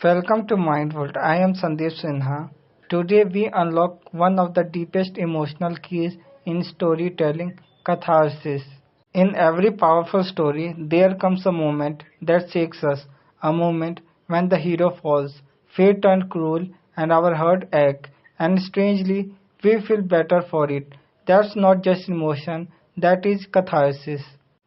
Welcome to Mindful. I am Sandeep Sinha. Today we unlock one of the deepest emotional keys in storytelling, catharsis. In every powerful story, there comes a moment that shakes us, a moment when the hero falls, fate turns cruel, and our heart aches, and strangely, we feel better for it. That's not just emotion, that is catharsis.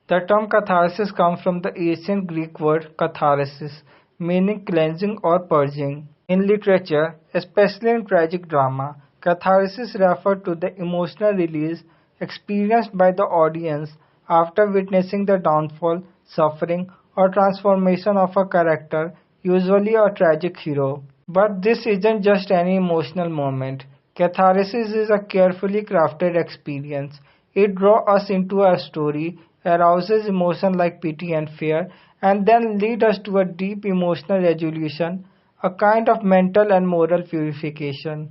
The term catharsis comes from the ancient Greek word katharsis, meaning cleansing or purging. In literature, especially in tragic drama, catharsis refers to the emotional release experienced by the audience after witnessing the downfall, suffering, or transformation of a character, usually a tragic hero. But this isn't just any emotional moment. Catharsis is a carefully crafted experience. It draws us into a story, arouses emotion like pity and fear, and then leads us to a deep emotional resolution, a kind of mental and moral purification.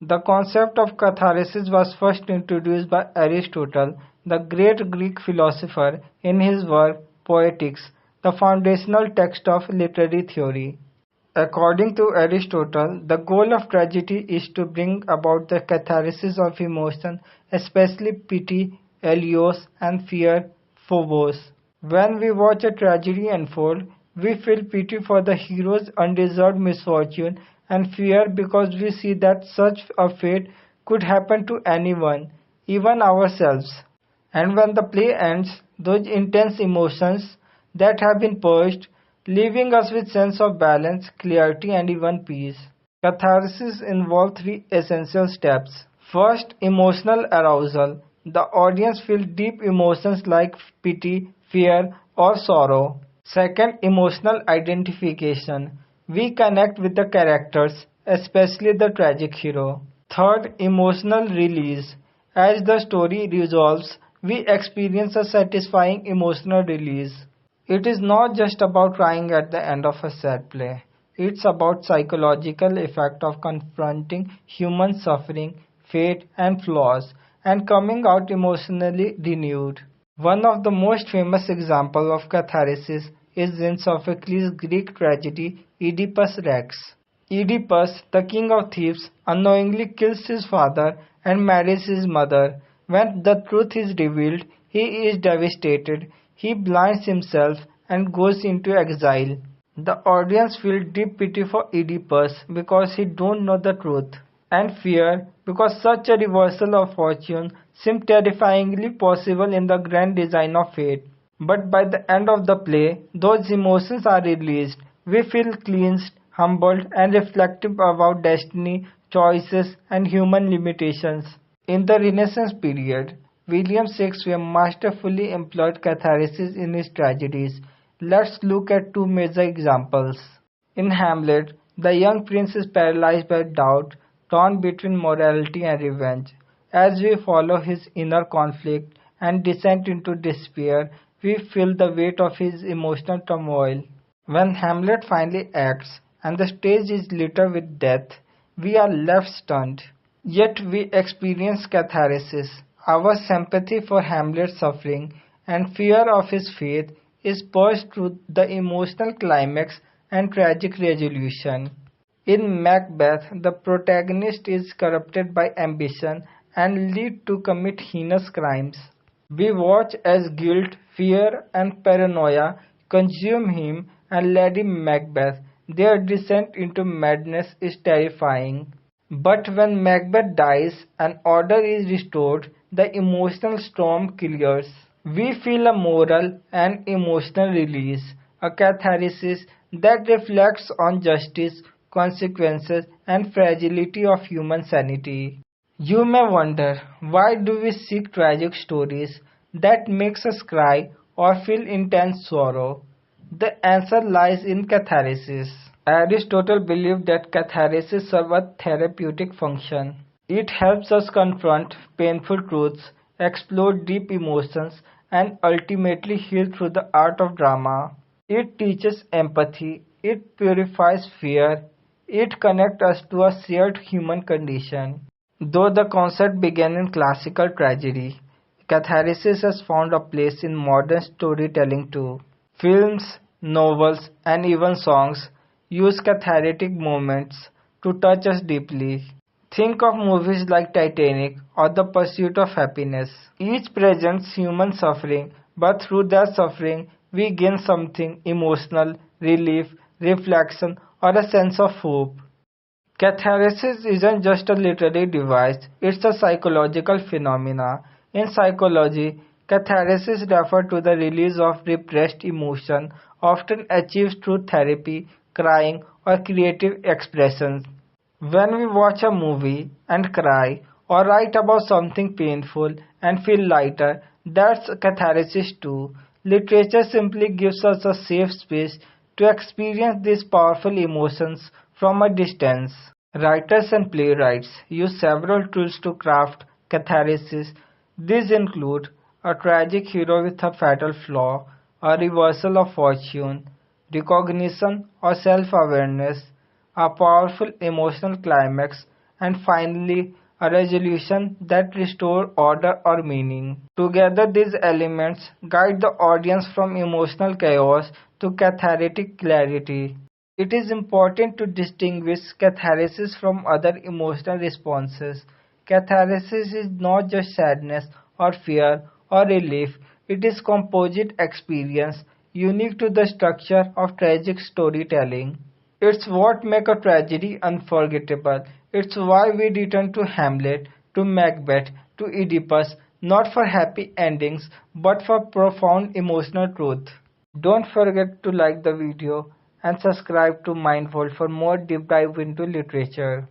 The concept of catharsis was first introduced by Aristotle, the great Greek philosopher, in his work Poetics, the foundational text of literary theory. According to Aristotle, the goal of tragedy is to bring about the catharsis of emotion, especially pity, eleos, and fear, phobos. When we watch a tragedy unfold, we feel pity for the hero's undeserved misfortune and fear because we see that such a fate could happen to anyone, even ourselves. And when the play ends, those intense emotions that have been purged, leaving us with sense of balance, clarity, and even peace. Catharsis involves three essential steps. First, emotional arousal. The audience feels deep emotions like pity, fear, or sorrow. Second, emotional identification. We connect with the characters, especially the tragic hero. Third, emotional release. As the story resolves, we experience a satisfying emotional release. It is not just about crying at the end of a sad play. It's about psychological effect of confronting human suffering, fate and flaws and coming out emotionally renewed. One of the most famous examples of catharsis is in Sophocles' Greek tragedy Oedipus Rex. Oedipus, the king of Thebes, unknowingly kills his father and marries his mother. When the truth is revealed, he is devastated. He blinds himself and goes into exile. The audience feels deep pity for Oedipus because he don't know the truth, and fear because such a reversal of fortune seems terrifyingly possible in the grand design of fate. But by the end of the play, those emotions are released. We feel cleansed, humbled, and reflective about destiny, choices, and human limitations. In the Renaissance period, William Shakespeare masterfully employed catharsis in his tragedies. Let's look at two major examples. In Hamlet, the young prince is paralyzed by doubt, torn between morality and revenge. As we follow his inner conflict and descend into despair, we feel the weight of his emotional turmoil. When Hamlet finally acts and the stage is littered with death, we are left stunned. Yet we experience catharsis. Our sympathy for Hamlet's suffering and fear of his fate is purged through the emotional climax and tragic resolution. In Macbeth, the protagonist is corrupted by ambition and lead to commit heinous crimes. We watch as guilt, fear, and paranoia consume him, and Lady Macbeth. Their descent into madness is terrifying. But when Macbeth dies and order is restored, the emotional storm clears. We feel a moral and emotional release, a catharsis that reflects on justice, consequences, and fragility of human sanity. You may wonder, why do we seek tragic stories that makes us cry or feel intense sorrow? The answer lies in catharsis. Aristotle believed that catharsis serves a therapeutic function. It helps us confront painful truths, explore deep emotions, and ultimately heal through the art of drama. It teaches empathy, it purifies fear, it connects us to a shared human condition. Though the concept began in classical tragedy, catharsis has found a place in modern storytelling too. Films, novels, and even songs use cathartic moments to touch us deeply. Think of movies like Titanic or The Pursuit of Happiness. Each presents human suffering, but through that suffering, we gain something emotional, relief, reflection, or a sense of hope. Catharsis isn't just a literary device, it's a psychological phenomena. In psychology, catharsis refers to the release of repressed emotion, often achieved through therapy, crying, or creative expressions. When we watch a movie and cry, or write about something painful and feel lighter, that's catharsis too. Literature simply gives us a safe space to experience these powerful emotions from a distance. Writers and playwrights use several tools to craft catharsis. These include a tragic hero with a fatal flaw, a reversal of fortune, recognition or self awareness, a powerful emotional climax, and finally, a resolution that restores order or meaning. Together, these elements guide the audience from emotional chaos to cathartic clarity. It is important to distinguish catharsis from other emotional responses. Catharsis is not just sadness or fear or relief, it is composite experience unique to the structure of tragic storytelling. It's what makes a tragedy unforgettable. It's why we return to Hamlet, to Macbeth, to Oedipus, not for happy endings, but for profound emotional truth. Don't forget to like the video and subscribe to Mindful for more deep dive into literature.